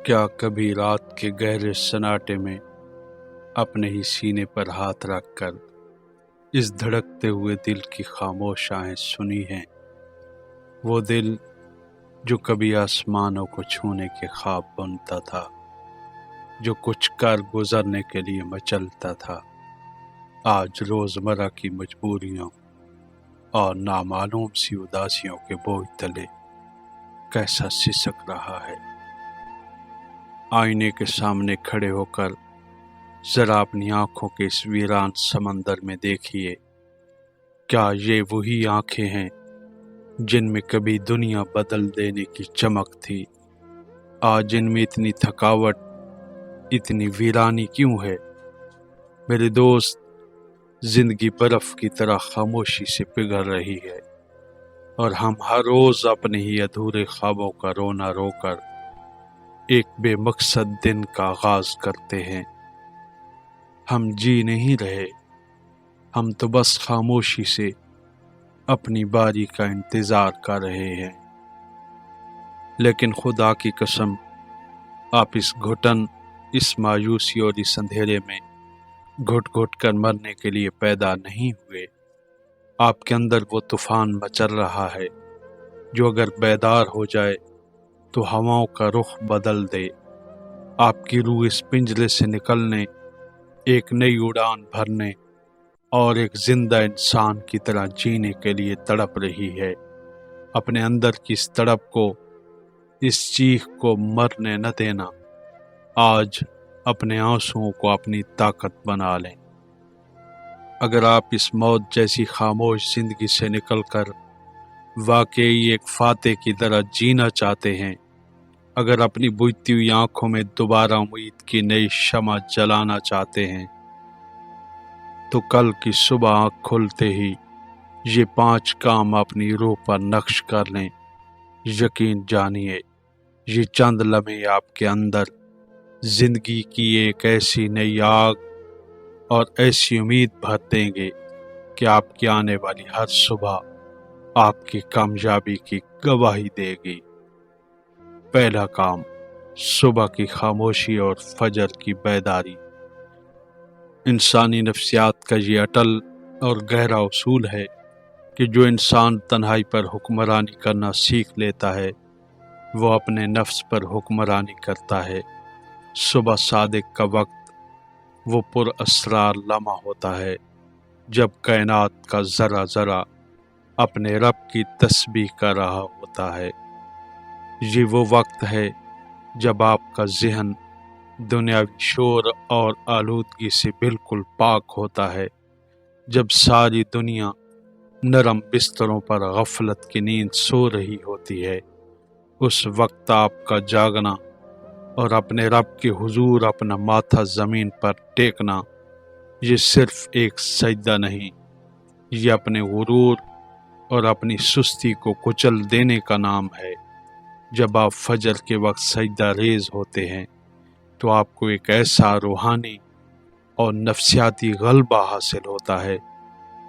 کیا کبھی رات کے گہرے سناٹے میں اپنے ہی سینے پر ہاتھ رکھ کر اس دھڑکتے ہوئے دل کی خاموش آہیں سنی ہیں؟ وہ دل جو کبھی آسمانوں کو چھونے کے خواب بنتا تھا، جو کچھ کر گزرنے کے لیے مچلتا تھا، آج روزمرہ کی مجبوریوں اور نامعلوم سی اداسیوں کے بوجھ تلے کیسا سسک رہا ہے۔ آئینے کے سامنے کھڑے ہو کر ذرا اپنی آنکھوں کے اس ویران سمندر میں دیکھیے، کیا یہ وہی آنکھیں ہیں جن میں کبھی دنیا بدل دینے کی چمک تھی؟ آج ان میں اتنی تھکاوٹ، اتنی ویرانی کیوں ہے؟ میرے دوست، زندگی برف کی طرح خاموشی سے پگھل رہی ہے، اور ہم ہر روز اپنے ہی ادھورے خوابوں کا رونا رو کر ایک بے مقصد دن کا آغاز کرتے ہیں۔ ہم جی نہیں رہے، ہم تو بس خاموشی سے اپنی باری کا انتظار کر رہے ہیں۔ لیکن خدا کی قسم، آپ اس گھٹن، اس مایوسی اور اس اندھیرے میں گھٹ گھٹ کر مرنے کے لیے پیدا نہیں ہوئے۔ آپ کے اندر وہ طوفان مچل رہا ہے جو اگر بیدار ہو جائے تو ہواؤں کا رخ بدل دے۔ آپ کی روح اس پنجرے سے نکلنے، ایک نئی اڑان بھرنے اور ایک زندہ انسان کی طرح جینے کے لیے تڑپ رہی ہے۔ اپنے اندر کی اس تڑپ کو، اس چیخ کو مرنے نہ دینا۔ آج اپنے آنسوؤں کو اپنی طاقت بنا لیں۔ اگر آپ اس موت جیسی خاموش زندگی سے نکل کر واقعی ایک فاتح کی طرح جینا چاہتے ہیں، اگر اپنی بجھتی ہوئی آنکھوں میں دوبارہ امید کی نئی شمع جلانا چاہتے ہیں، تو کل کی صبح آنکھ کھلتے ہی یہ 5 کام اپنی روح پر نقش کر لیں۔ یقین جانیے، یہ چند لمحے آپ کے اندر زندگی کی ایک ایسی نئی آگ اور ایسی امید بھر دیں گے کہ آپ کی آنے والی ہر صبح آپ کی کامیابی کی گواہی دے گی۔ پہلا کام، صبح کی خاموشی اور فجر کی بیداری۔ انسانی نفسیات کا یہ اٹل اور گہرا اصول ہے کہ جو انسان تنہائی پر حکمرانی کرنا سیکھ لیتا ہے، وہ اپنے نفس پر حکمرانی کرتا ہے۔ صبح صادق کا وقت وہ پر اسرار لمحہ ہوتا ہے جب کائنات کا ذرہ ذرہ اپنے رب کی تسبیح کر رہا ہوتا ہے۔ یہ وہ وقت ہے جب آپ کا ذہن دنیاوی شور اور آلودگی سے بالکل پاک ہوتا ہے، جب ساری دنیا نرم بستروں پر غفلت کی نیند سو رہی ہوتی ہے۔ اس وقت آپ کا جاگنا اور اپنے رب کے حضور اپنا ماتھا زمین پر ٹیکنا، یہ صرف ایک سجدہ نہیں، یہ اپنے غرور اور اپنی سستی کو کچل دینے کا نام ہے۔ جب آپ فجر کے وقت سجدہ ریز ہوتے ہیں تو آپ کو ایک ایسا روحانی اور نفسیاتی غلبہ حاصل ہوتا ہے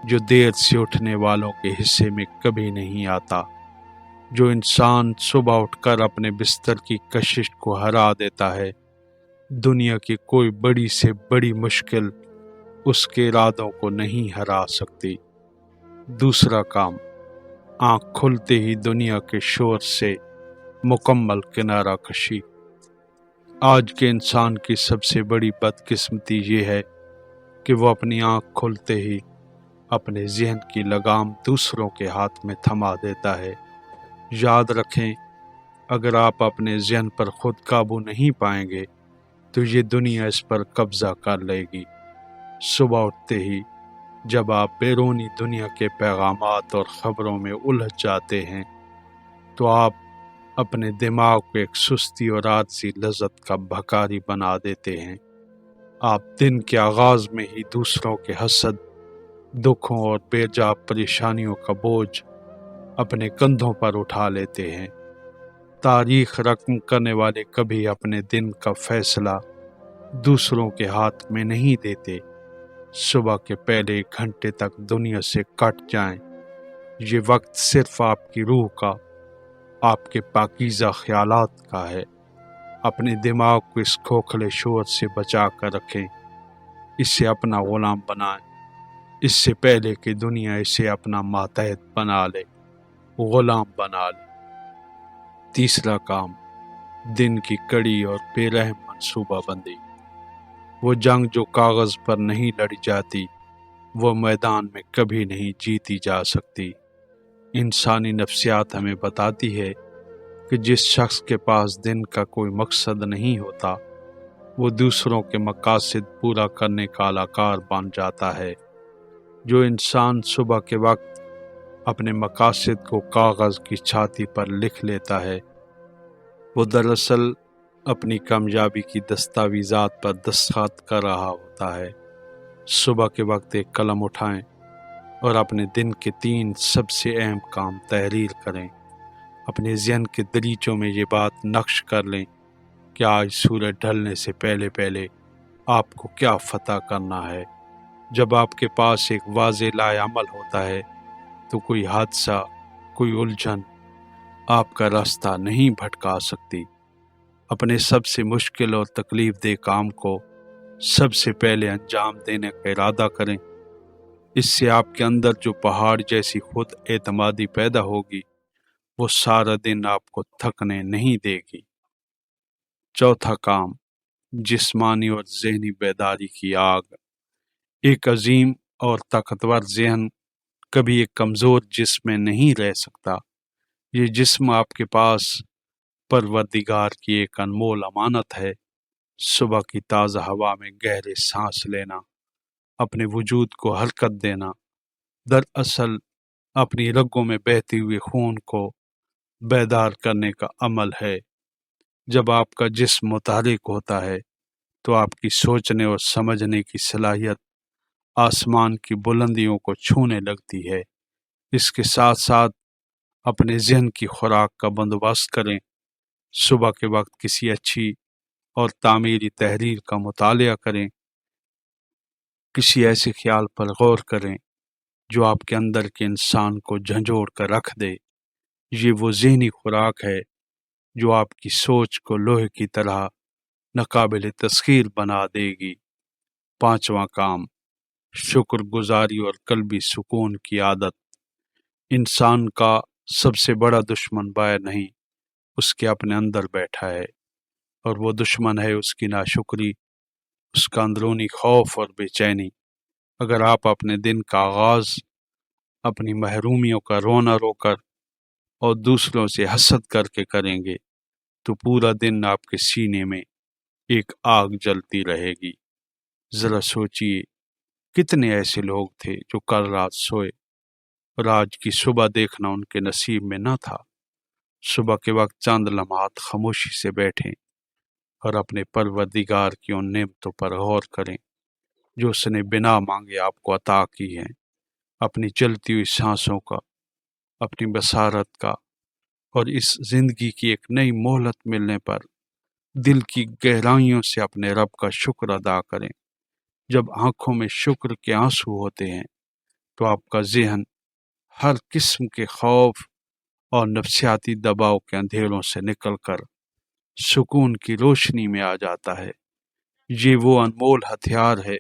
جو دیر سے اٹھنے والوں کے حصے میں کبھی نہیں آتا۔ جو انسان صبح اٹھ کر اپنے بستر کی کشش کو ہرا دیتا ہے، دنیا کی کوئی بڑی سے بڑی مشکل اس کے ارادوں کو نہیں ہرا سکتی۔ دوسرا کام، آنکھ کھلتے ہی دنیا کے شور سے مکمل کنارہ کشی۔ آج کے انسان کی سب سے بڑی بدقسمتی یہ ہے کہ وہ اپنی آنکھ کھلتے ہی اپنے ذہن کی لگام دوسروں کے ہاتھ میں تھما دیتا ہے۔ یاد رکھیں، اگر آپ اپنے ذہن پر خود قابو نہیں پائیں گے تو یہ دنیا اس پر قبضہ کر لے گی۔ صبح اٹھتے ہی جب آپ بیرونی دنیا کے پیغامات اور خبروں میں الجھ جاتے ہیں تو آپ اپنے دماغ کو ایک سستی اور عارضی لذت کا بھکاری بنا دیتے ہیں۔ آپ دن کے آغاز میں ہی دوسروں کے حسد، دکھوں اور بے جا پریشانیوں کا بوجھ اپنے کندھوں پر اٹھا لیتے ہیں۔ تاریخ رقم کرنے والے کبھی اپنے دن کا فیصلہ دوسروں کے ہاتھ میں نہیں دیتے۔ صبح کے پہلے 1 گھنٹے تک دنیا سے کٹ جائیں۔ یہ وقت صرف آپ کی روح کا، آپ کے پاکیزہ خیالات کا ہے۔ اپنے دماغ کو اس کھوکھلے شور سے بچا کر رکھیں، اسے اپنا غلام بنائیں، اس سے پہلے کہ دنیا اسے اپنا ماتحت بنا لے، غلام بنا لے۔ تیسرا کام، دن کی کڑی اور بے رحم منصوبہ بندی۔ وہ جنگ جو کاغذ پر نہیں لڑی جاتی، وہ میدان میں کبھی نہیں جیتی جا سکتی۔ انسانی نفسیات ہمیں بتاتی ہے کہ جس شخص کے پاس دن کا کوئی مقصد نہیں ہوتا، وہ دوسروں کے مقاصد پورا کرنے کا اداکار بن جاتا ہے۔ جو انسان صبح کے وقت اپنے مقاصد کو کاغذ کی چھاتی پر لکھ لیتا ہے، وہ دراصل اپنی کامیابی کی دستاویزات پر دستخط کر رہا ہوتا ہے۔ صبح کے وقت ایک قلم اٹھائیں اور اپنے دن کے 3 سب سے اہم کام تحریر کریں۔ اپنے ذہن کے دریچوں میں یہ بات نقش کر لیں کہ آج سورج ڈھلنے سے پہلے پہلے آپ کو کیا فتح کرنا ہے۔ جب آپ کے پاس ایک واضح لائحہ عمل ہوتا ہے تو کوئی حادثہ، کوئی الجھن آپ کا راستہ نہیں بھٹکا سکتی۔ اپنے سب سے مشکل اور تکلیف دہ کام کو سب سے پہلے انجام دینے کا ارادہ کریں۔ اس سے آپ کے اندر جو پہاڑ جیسی خود اعتمادی پیدا ہوگی، وہ سارا دن آپ کو تھکنے نہیں دے گی۔ چوتھا کام، جسمانی اور ذہنی بیداری کی آگ۔ ایک عظیم اور طاقتور ذہن کبھی ایک کمزور جسم میں نہیں رہ سکتا۔ یہ جسم آپ کے پاس پروردگار کی ایک انمول امانت ہے۔ صبح کی تازہ ہوا میں گہرے سانس لینا، اپنے وجود کو حرکت دینا، دراصل اپنی رگوں میں بہتے ہوئے خون کو بیدار کرنے کا عمل ہے۔ جب آپ کا جسم متحرک ہوتا ہے تو آپ کی سوچنے اور سمجھنے کی صلاحیت آسمان کی بلندیوں کو چھونے لگتی ہے۔ اس کے ساتھ ساتھ اپنے ذہن کی خوراک کا بندوبست کریں۔ صبح کے وقت کسی اچھی اور تعمیری تحریر کا مطالعہ کریں، کسی ایسے خیال پر غور کریں جو آپ کے اندر کے انسان کو جھنجھوڑ کر رکھ دے۔ یہ وہ ذہنی خوراک ہے جو آپ کی سوچ کو لوہے کی طرح ناقابل تسخیر بنا دے گی۔ پانچواں کام، شکر گزاری اور قلبی سکون کی عادت۔ انسان کا سب سے بڑا دشمن باہر نہیں، اس کے اپنے اندر بیٹھا ہے، اور وہ دشمن ہے اس کی ناشکری، اس کا اندرونی خوف اور بے چینی۔ اگر آپ اپنے دن کا آغاز اپنی محرومیوں کا رونا رو کر اور دوسروں سے حسد کر کے کریں گے تو پورا دن آپ کے سینے میں ایک آگ جلتی رہے گی۔ ذرا سوچئے، کتنے ایسے لوگ تھے جو کل رات سوئے اور آج کی صبح دیکھنا ان کے نصیب میں نہ تھا۔ صبح کے وقت چند لمحات خاموشی سے بیٹھیں اور اپنے پروردگار کی ان نعمتوں پر غور کریں جو اس نے بنا مانگے آپ کو عطا کی ہیں۔ اپنی چلتی ہوئی سانسوں کا، اپنی بصارت کا، اور اس زندگی کی ایک نئی مہلت ملنے پر دل کی گہرائیوں سے اپنے رب کا شکر ادا کریں۔ جب آنکھوں میں شکر کے آنسو ہوتے ہیں تو آپ کا ذہن ہر قسم کے خوف اور نفسیاتی دباؤ کے اندھیروں سے نکل کر سکون کی روشنی میں آ جاتا ہے۔ یہ وہ انمول ہتھیار ہے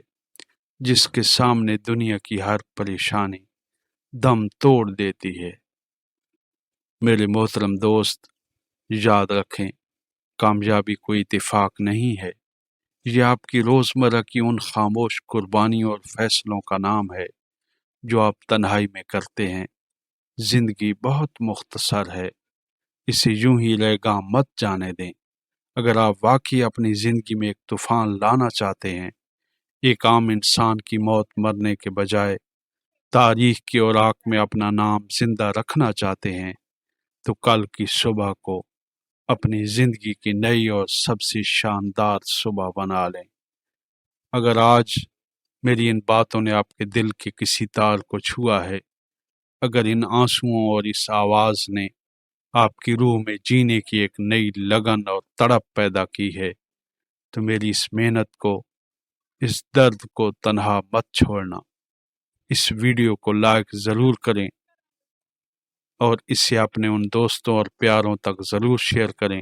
جس کے سامنے دنیا کی ہر پریشانی دم توڑ دیتی ہے۔ میرے محترم دوست، یاد رکھیں، کامیابی کوئی اتفاق نہیں ہے، یہ آپ کی روزمرہ کی ان خاموش قربانیوں اور فیصلوں کا نام ہے جو آپ تنہائی میں کرتے ہیں۔ زندگی بہت مختصر ہے، اسے یوں ہی رہ گاہ مت جانے دیں۔ اگر آپ واقعی اپنی زندگی میں ایک طوفان لانا چاہتے ہیں، ایک عام انسان کی موت مرنے کے بجائے تاریخ کی اوراق میں اپنا نام زندہ رکھنا چاہتے ہیں، تو کل کی صبح کو اپنی زندگی کی نئی اور سب سے شاندار صبح بنا لیں۔ اگر آج میری ان باتوں نے آپ کے دل کے کسی تار کو چھوا ہے، اگر ان آنسوؤں اور اس آواز نے آپ کی روح میں جینے کی ایک نئی لگن اور تڑپ پیدا کی ہے، تو میری اس محنت کو، اس درد کو تنہا مت چھوڑنا۔ اس ویڈیو کو لائک ضرور کریں اور اسے اپنے ان دوستوں اور پیاروں تک ضرور شیئر کریں